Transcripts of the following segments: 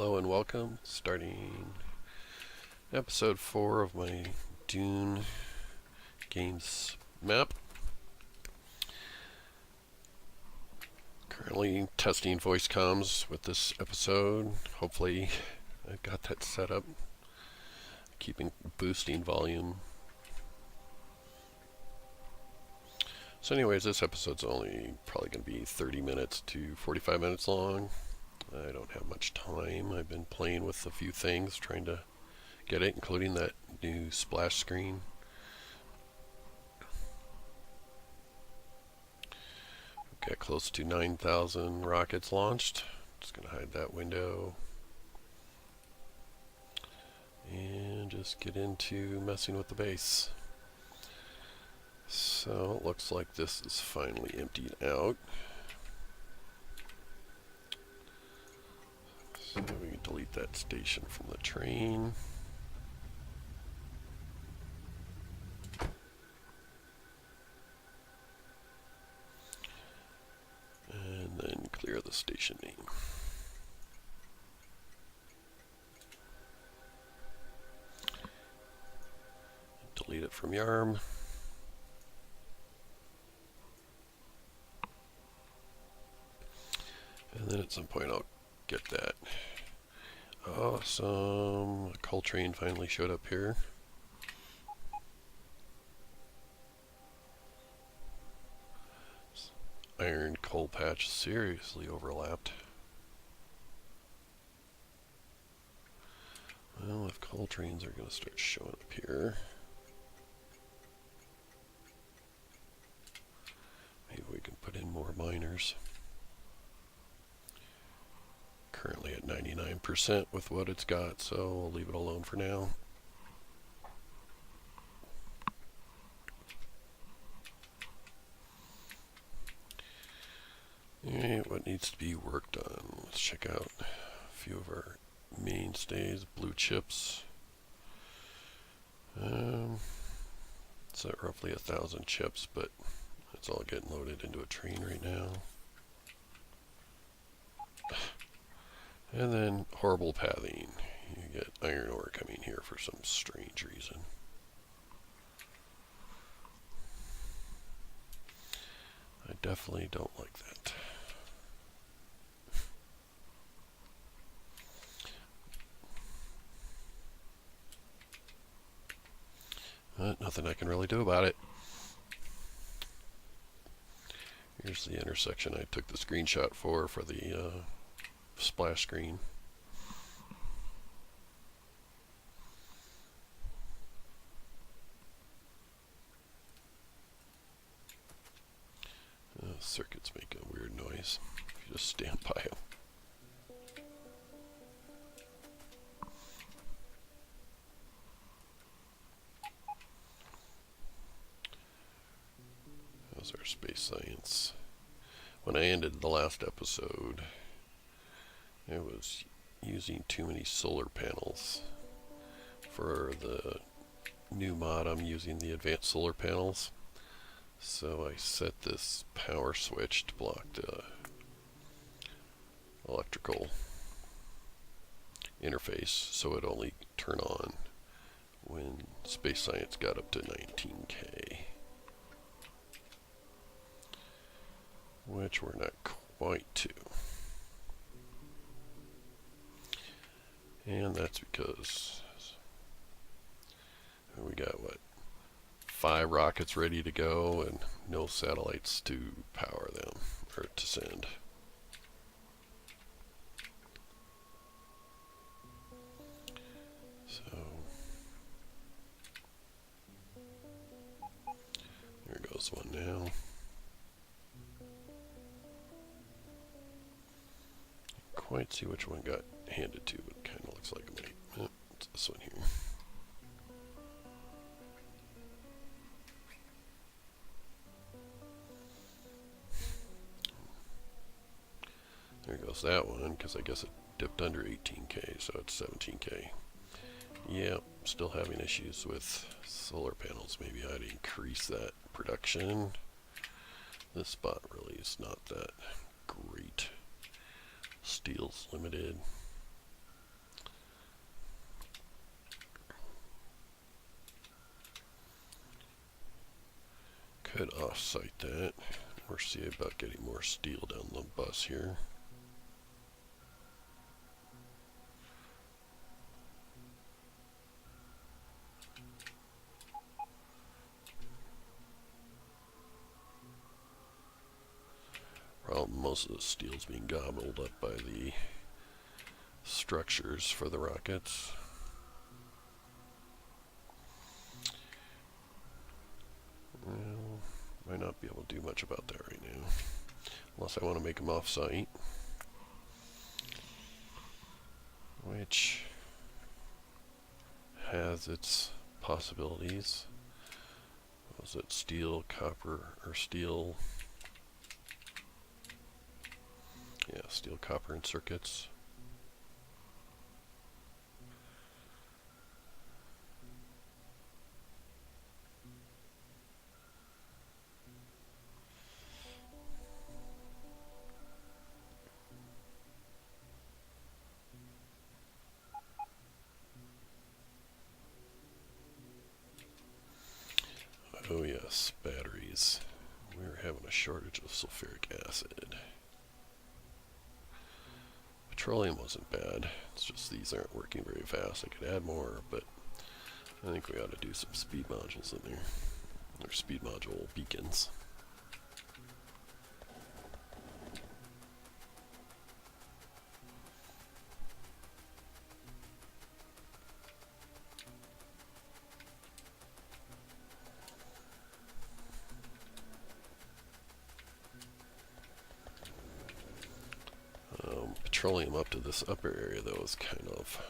Hello and welcome. Starting episode 4 of my Dune games map. Currently testing voice comms with this episode. Hopefully I've got that set up. Keeping boosting volume. So anyways, this episode's only probably going to be 30 minutes to 45 minutes long. I don't have much time. I've been playing with a few things, trying to get it, including that new splash screen. We've got close to 9,000 rockets launched. Just going to hide that window. And just get into messing with the base. So it looks like this is finally emptied out. So we can delete that station from the train. And then clear the station name. Delete it from YARM. And then at some point I'll get that. Awesome. A coal train finally showed up here. Iron coal patch seriously overlapped. Well, if coal trains are going to start showing up here, maybe we can put in more miners. Currently at 99% with what it's got, so we'll leave it alone for now. Alright, what needs to be worked on? Let's check out a few of our mainstays, blue chips. It's at roughly 1,000 chips, but it's all getting loaded into a train right now. And then horrible pathing. You get iron ore coming here for some strange reason. I definitely don't like that. But nothing I can really do about it. Here's the intersection I took the screenshot for the splash screen. Circuits make a weird noise if you just stand by them. How's our space science? When I ended the last episode, I was using too many solar panels. For the new mod, I'm using the advanced solar panels. So I set this power switch to block the electrical interface, so it only turn on when space science got up to 19K. Which we're not quite to. And that's because we got, what, 5 rockets ready to go and no satellites to power them, or to send. So, there goes one now. Quite see which one got handed to, but it kind of looks like it might. It's this one here. There goes that one, because I guess it dipped under 18K, so it's 17K. Yeah, still having issues with solar panels. Maybe I'd increase that production. This spot really is not that great. Steel's limited. could off-site that, or see about getting more steel down the bus here. Well, most of the steel's being gobbled up by the structures for the rockets. Well, might not be able to do much about that right now, unless I want to make them off-site, which has its possibilities. Was it steel, copper, or steel? Yeah, steel, copper, and circuits. Oh yes, batteries. We're having a shortage of sulfuric acid. Petroleum wasn't bad. It's just these aren't working very fast. I could add more, but I think we ought to do some speed modules in there. Or speed module beacons. Petroleum up to this upper area, though, is kind of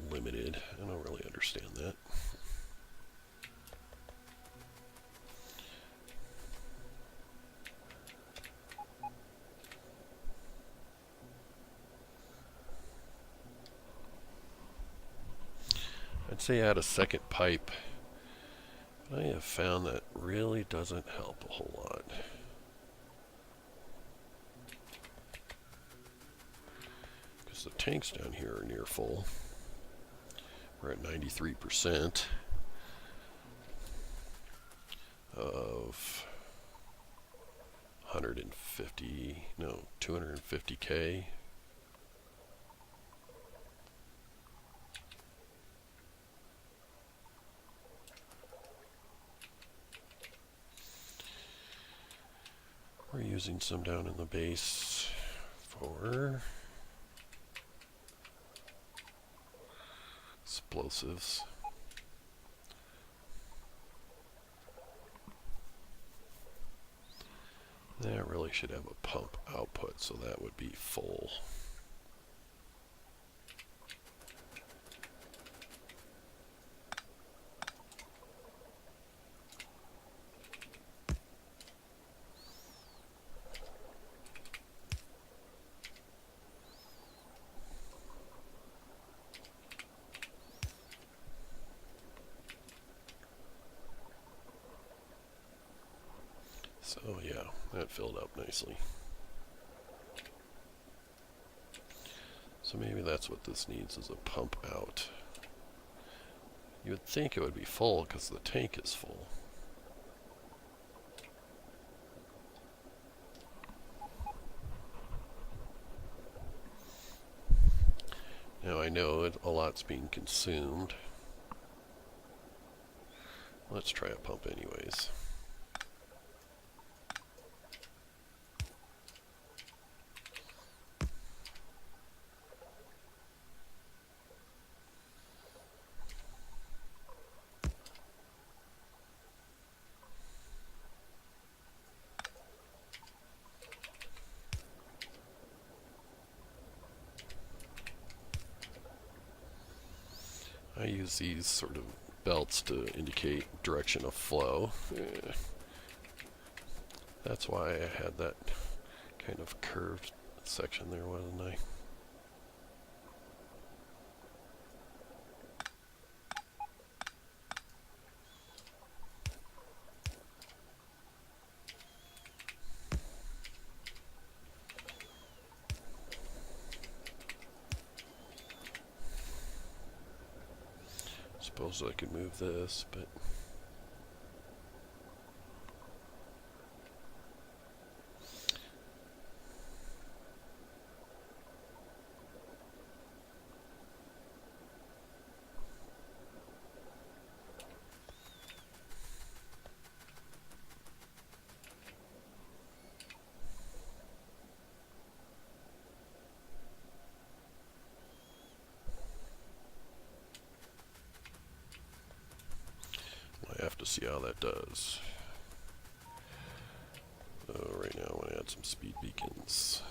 limited. I don't really understand that. I'd say add a second pipe. I have found that really doesn't help a whole lot. The tanks down here are near full. We're at 93% of 250K. We're using some down in the base for explosives. That really should have a pump output, so that would be full. So yeah, that filled up nicely. So maybe that's what this needs, is a pump out. You would think it would be full because the tank is full. Now I know a lot's being consumed. Let's try a pump anyways. I use these sort of belts to indicate direction of flow. That's why I had that kind of curved section there, wasn't I? Suppose I could move this, but see how that does. So right now I want to add some speed beacons.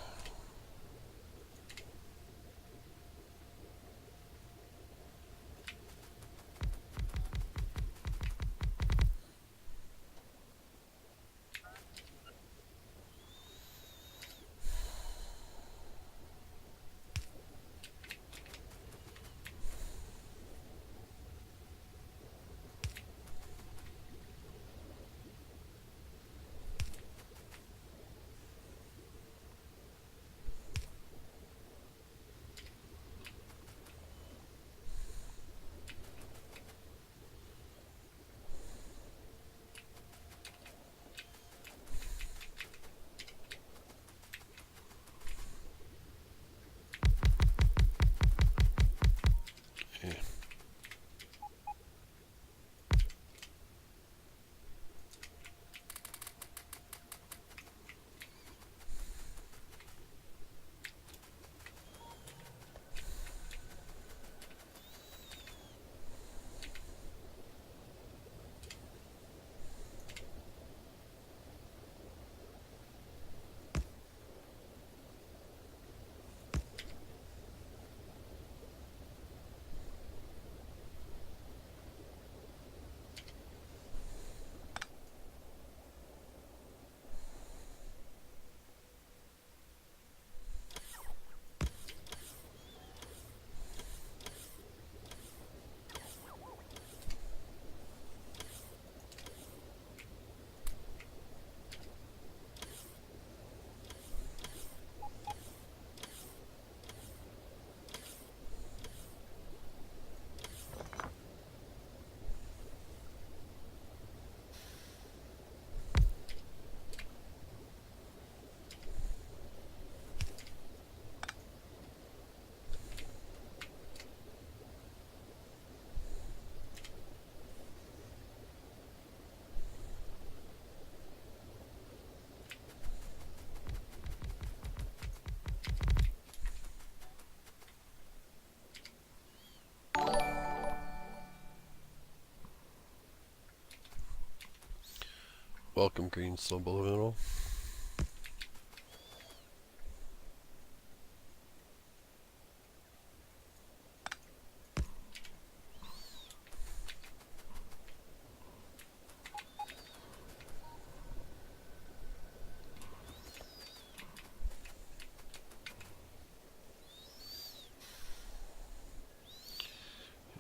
Welcome, Green Subliminal.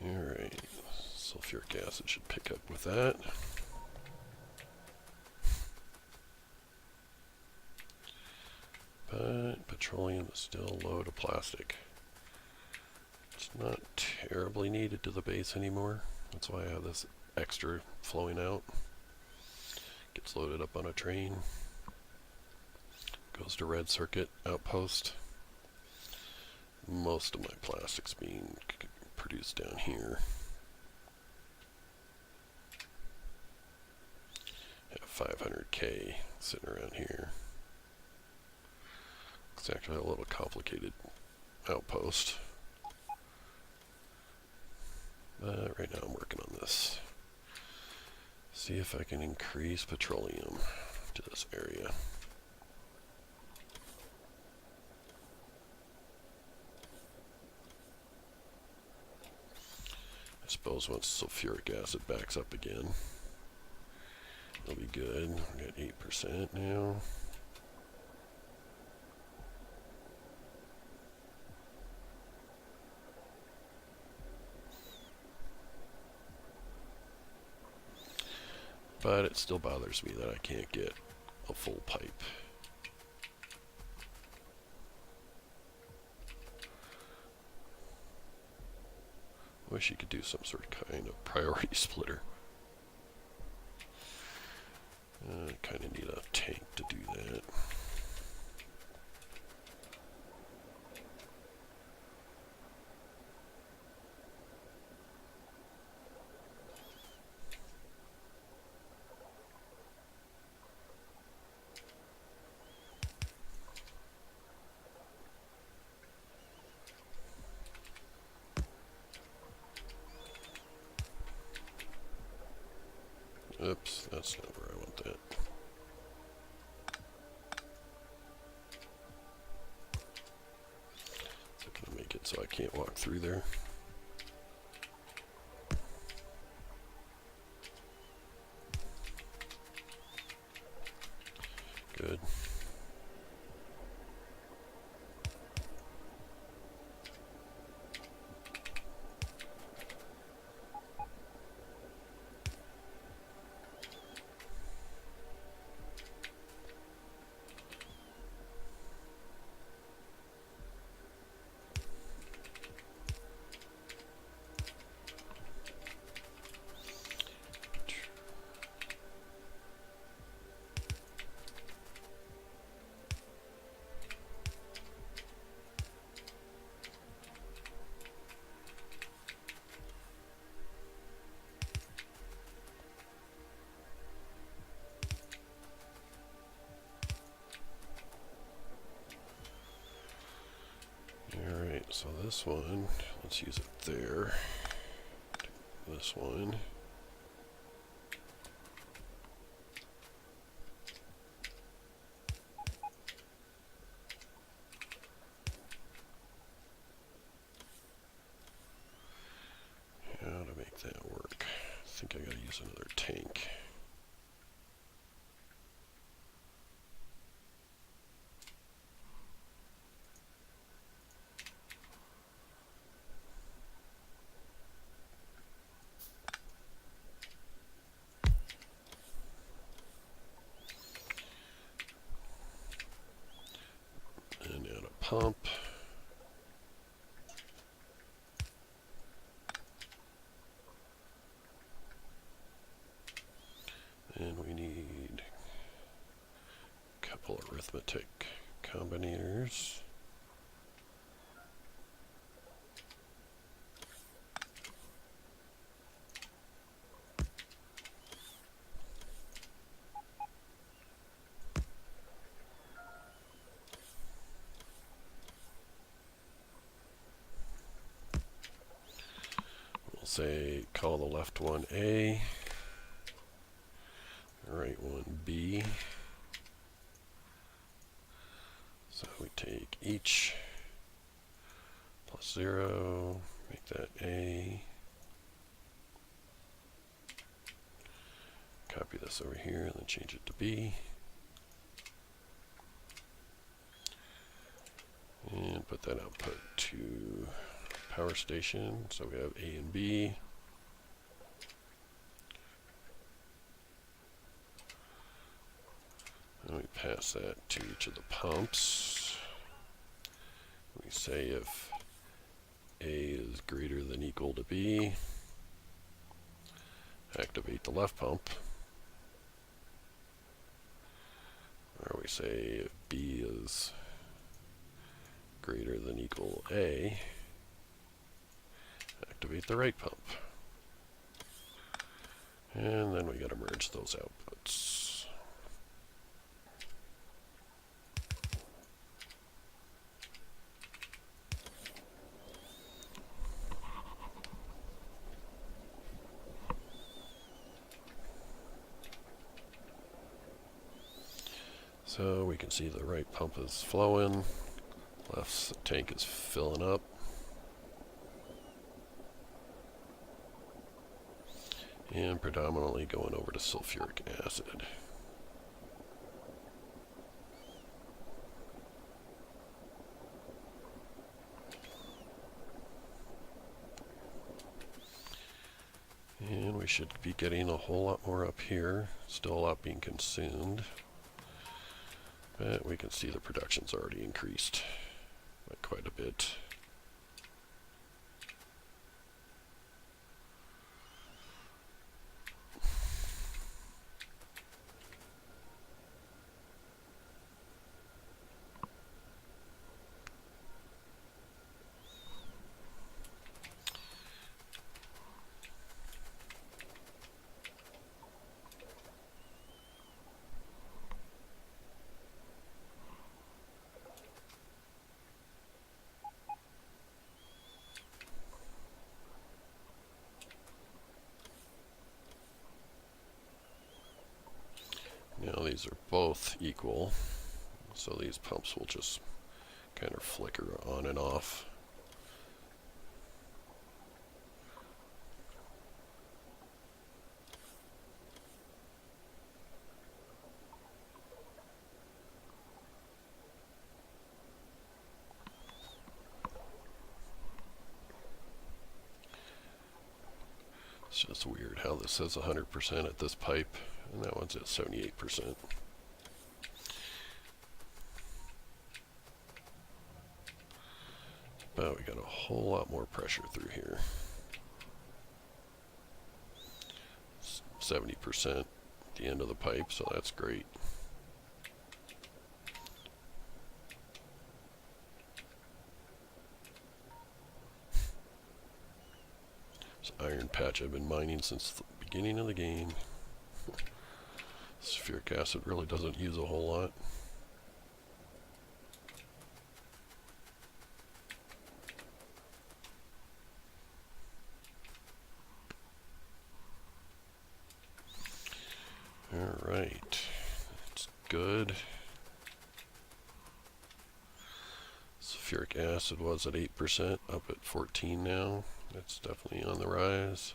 Alright, sulfuric acid should pick up with that. But petroleum is still low to plastic. It's not terribly needed to the base anymore. That's why I have this extra flowing out. Gets loaded up on a train. Goes to red circuit outpost. Most of my plastic's being produced down here. I have 500K sitting around here. It's actually a little complicated outpost. But right now I'm working on this. See if I can increase petroleum to this area. I suppose once sulfuric acid backs up again, it'll be good. We're at 8% now. But it still bothers me that I can't get a full pipe. Wish you could do some sort of kind of priority splitter. I kind of need a tank to do that. That's not where I want that. Is it going to make it so I can't walk through there? Good. Alright, so this one, let's use it there. This one. How to make that work? I think I gotta use another tank. And add a pump. And we need a couple arithmetic combinators. We'll say call the left one A. Right one B. So we take each plus 0, make that A. Copy this over here and then change it to B. And put that output to power station. So we have A and B. And we pass that to each of the pumps. We say if A is greater than equal to B, activate the left pump. Or we say if B is greater than equal A, activate the right pump. And then we got to merge those outputs. So we can see the right pump is flowing, left tank is filling up. And predominantly going over to sulfuric acid. And we should be getting a whole lot more up here. Still a lot being consumed. But we can see the production's already increased by quite a bit. these are both equal, so these pumps will just kind of flicker on and off. It's just weird how this says 100% at this pipe, and that one's at 78%. But we got a whole lot more pressure through here. 70% at the end of the pipe, so that's great. This iron patch I've been mining since the beginning of the game. Sulfuric acid really doesn't use a whole lot. Alright, it's good. Sulfuric acid was at 8%, up at 14 now. That's definitely on the rise.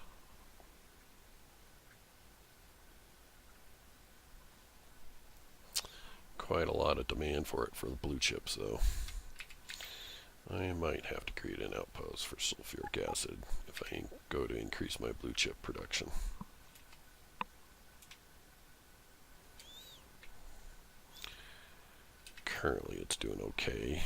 Quite a lot of demand for it for the blue chips though. I might have to create an outpost for sulfuric acid if I go to increase my blue chip production. Currently it's doing okay.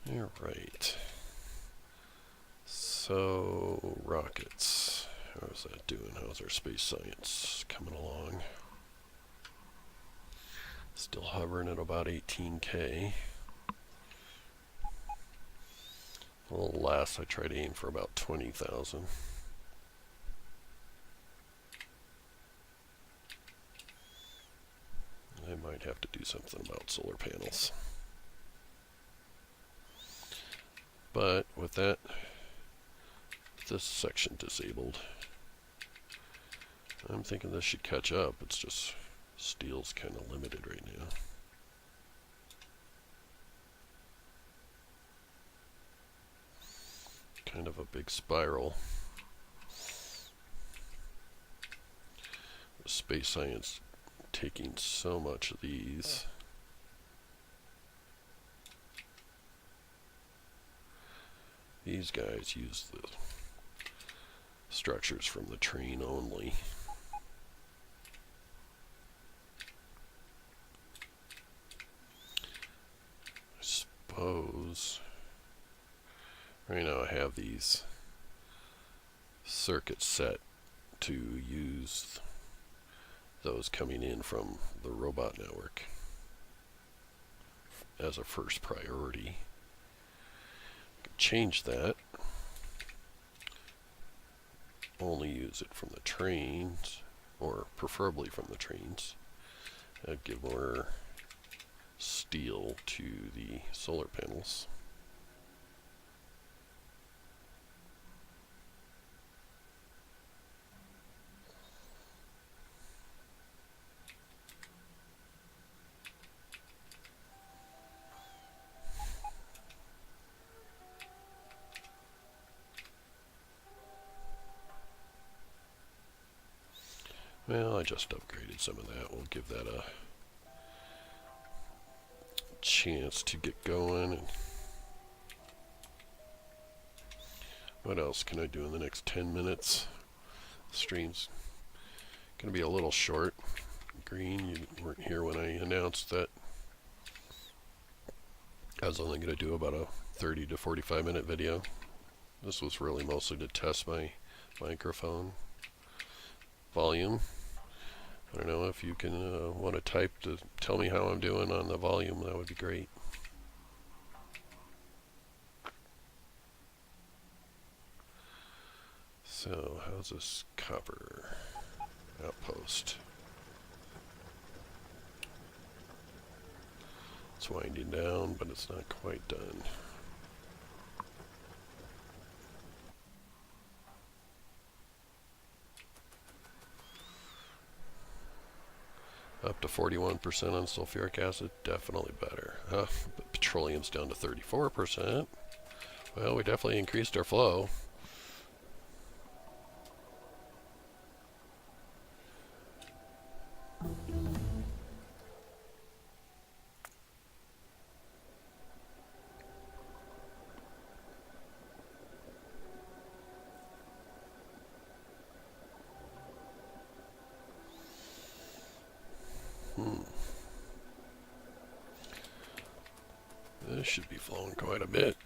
All right. So, rockets. How's that doing? How's our space science coming along? Still hovering at about 18K. Well, last I tried to aim for about 20,000. I might have to do something about solar panels. But with that, this section disabled, I'm thinking this should catch up. It's just steel's kind of limited right now. Kind of a big spiral. Space science taking so much of these. These guys use the structures from the train only. I suppose right now I have these circuits set to use those coming in from the robot network as a first priority. Change that. Only use it from the trains, or preferably from the trains. I'd give more steel to the solar panels. Well, I just upgraded some of that. We'll give that a chance to get going. And what else can I do in the next 10 minutes? The stream's going to be a little short. Green, you weren't here when I announced that I was only going to do about a 30 to 45 minute video. This was really mostly to test my microphone volume. I don't know if you can want to type to tell me how I'm doing on the volume. That would be great. So, how's this copper outpost? It's winding down, but it's not quite done. Up to 41% on sulfuric acid, definitely better. But petroleum's down to 34%. Well, we definitely increased our flow. This should be flowing quite a bit.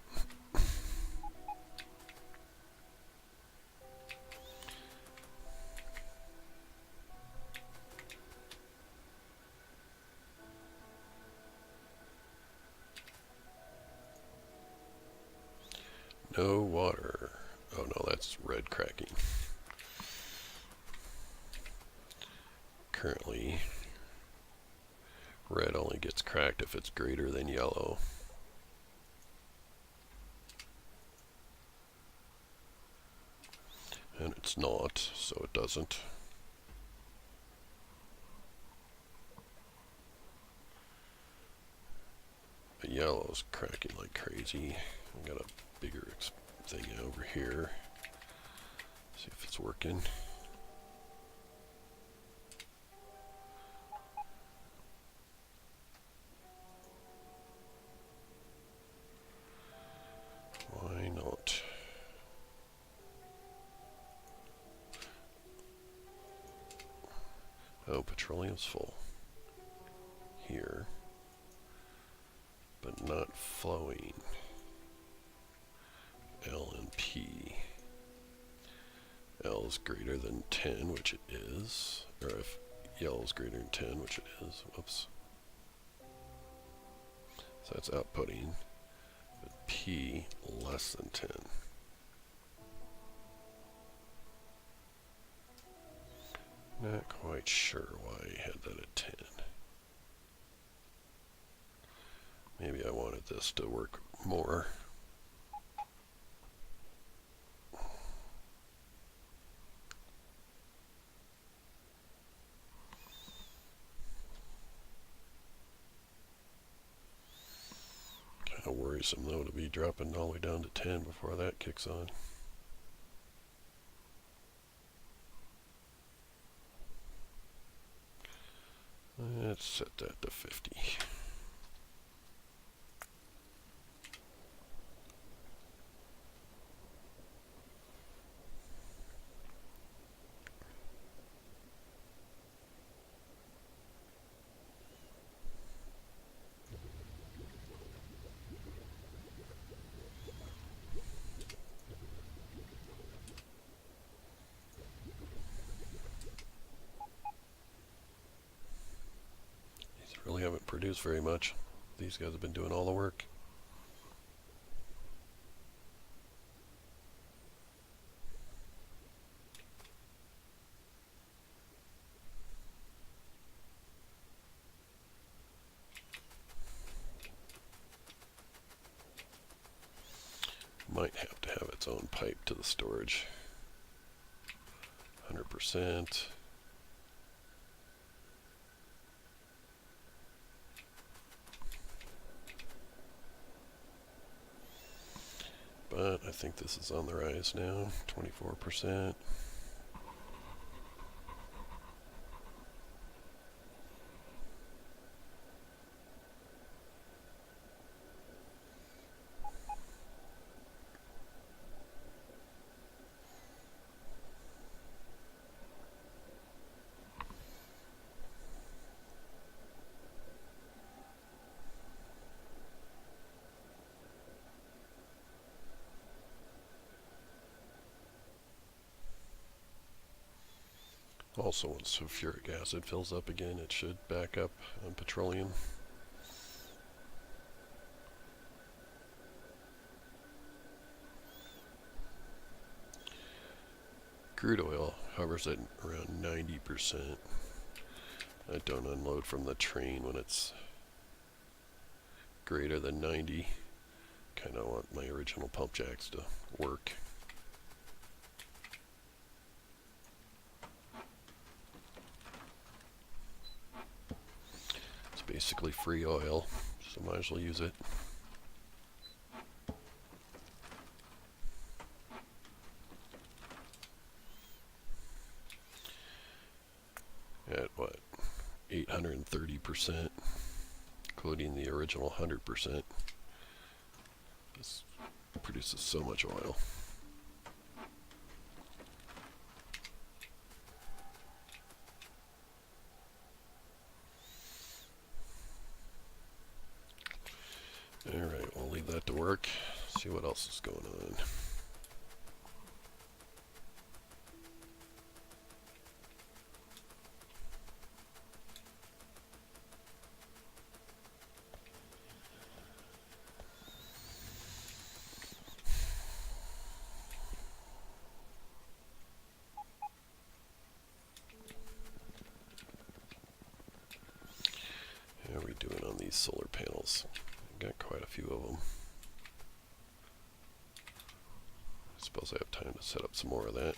No water. Oh no, that's red cracking. Currently, red only gets cracked if it's greater than yellow. And it's not, so it doesn't. But yellow's cracking like crazy. I've got a bigger thing over here. See if it's working. Why not? Oh, petroleum's full here, but not flowing. L and P. L is greater than 10, which it is. Or if yellow is greater than 10, which it is. Whoops. So that's outputting. But P less than 10. Not quite sure why I had that at 10. Maybe I wanted this to work more. Kind of worrisome though to be dropping all the way down to 10 before that kicks on. Let's set that to 50. Really haven't produced very much. These guys have been doing all the work. Might have to have its own pipe to the storage. 100%. But I think this is on the rise now, 24%. Also, once sulfuric acid fills up again, it should back up on petroleum. crude oil hovers at around 90%. I don't unload from the train when it's greater than 90. Kind of want my original pump jacks to work. It's basically free oil, so might as well use it. At what? 830%, including the original 100%. This produces so much oil. Alright, we'll leave that to work. See what else is going on. How are we doing on these solar panels? Got quite a few of them. I suppose I have time to set up some more of that.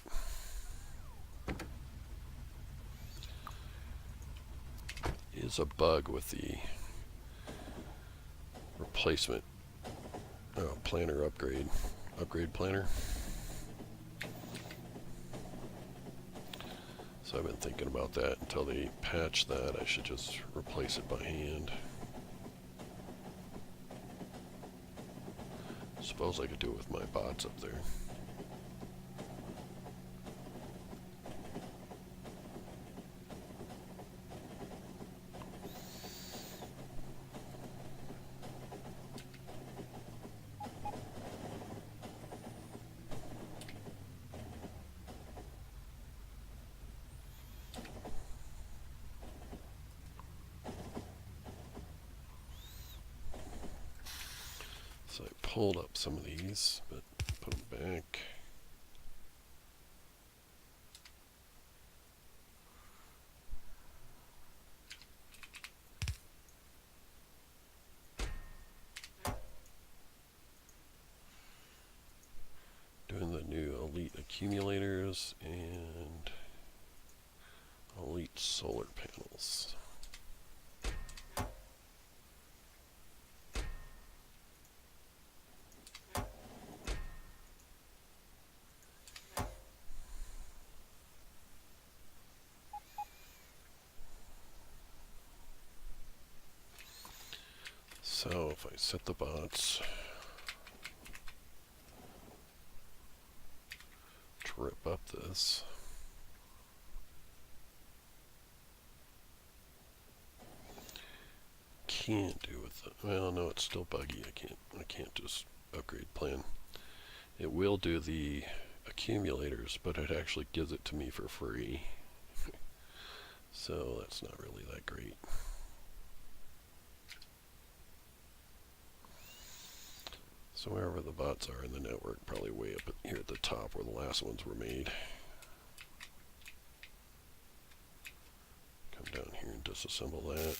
Is a bug with the replacement planner upgrade planner. So I've been thinking about that. Until they patch that, I should just replace it by hand. Suppose I could do it with my bots up there. So I pulled up some of these, but put them back. Doing the new Elite accumulators and Elite solar panels. So if I set the bots to rip up this, can't do with it. Well, no, it's still buggy. I can't just upgrade plan. It will do the accumulators, but it actually gives it to me for free. So that's not really that great. So wherever the bots are in the network, probably way up here at the top where the last ones were made. Come down here and disassemble that.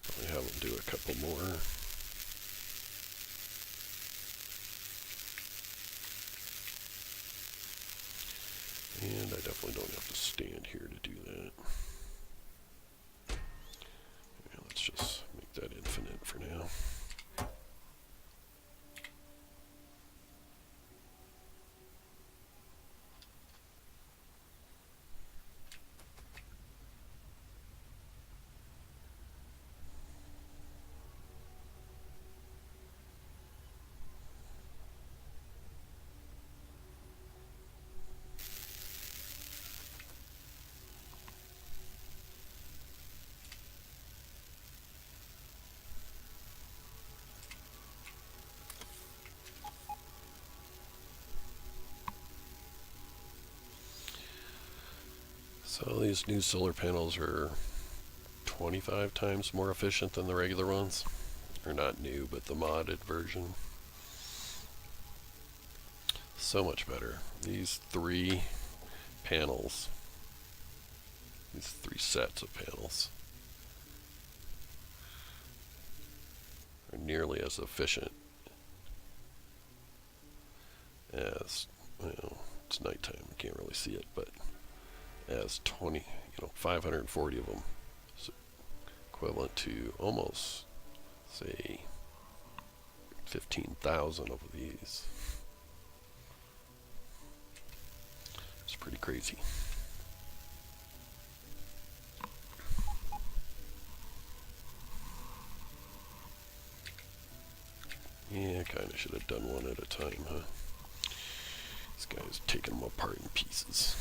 Probably have them do a couple more. And I definitely don't have to stand here to do that. Yeah, let's just make that infinite for now. So these new solar panels are 25 times more efficient than the regular ones. or not new, but the modded version. So much better. These three panels, these three sets of panels, are nearly as efficient as, well, it's nighttime, you can't really see it, but as 540 of them. So equivalent to almost, say, 15,000 of these. It's pretty crazy. Yeah, kind of should have done one at a time, huh? This guy's taking them apart in pieces.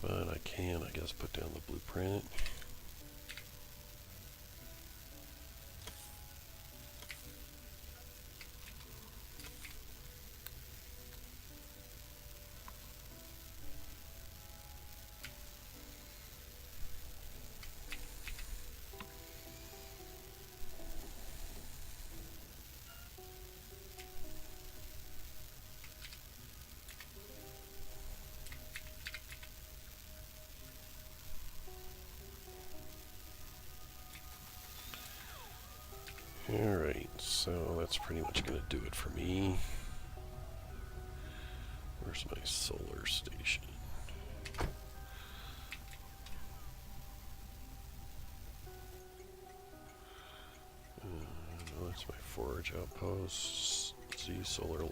But I can, I guess, put down the blueprint. Alright, so that's pretty much going to do it for me. Where's my solar station? No, that's my forage outpost. Z solar load.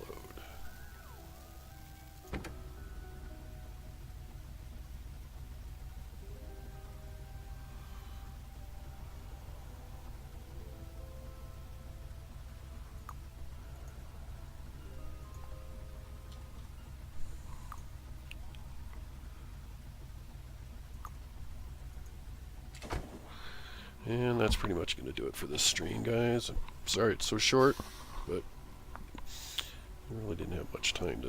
And that's pretty much going to do it for this stream, guys. I'm sorry it's so short, but I really didn't have much time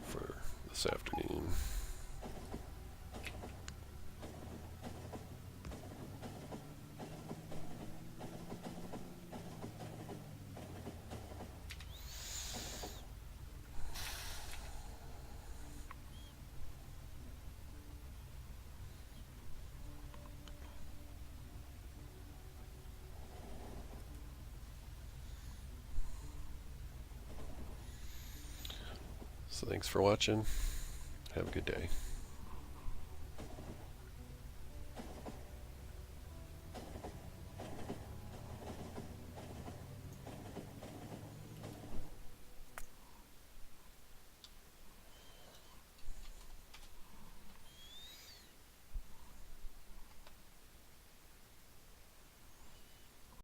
for this afternoon. So thanks for watching. Have a good day.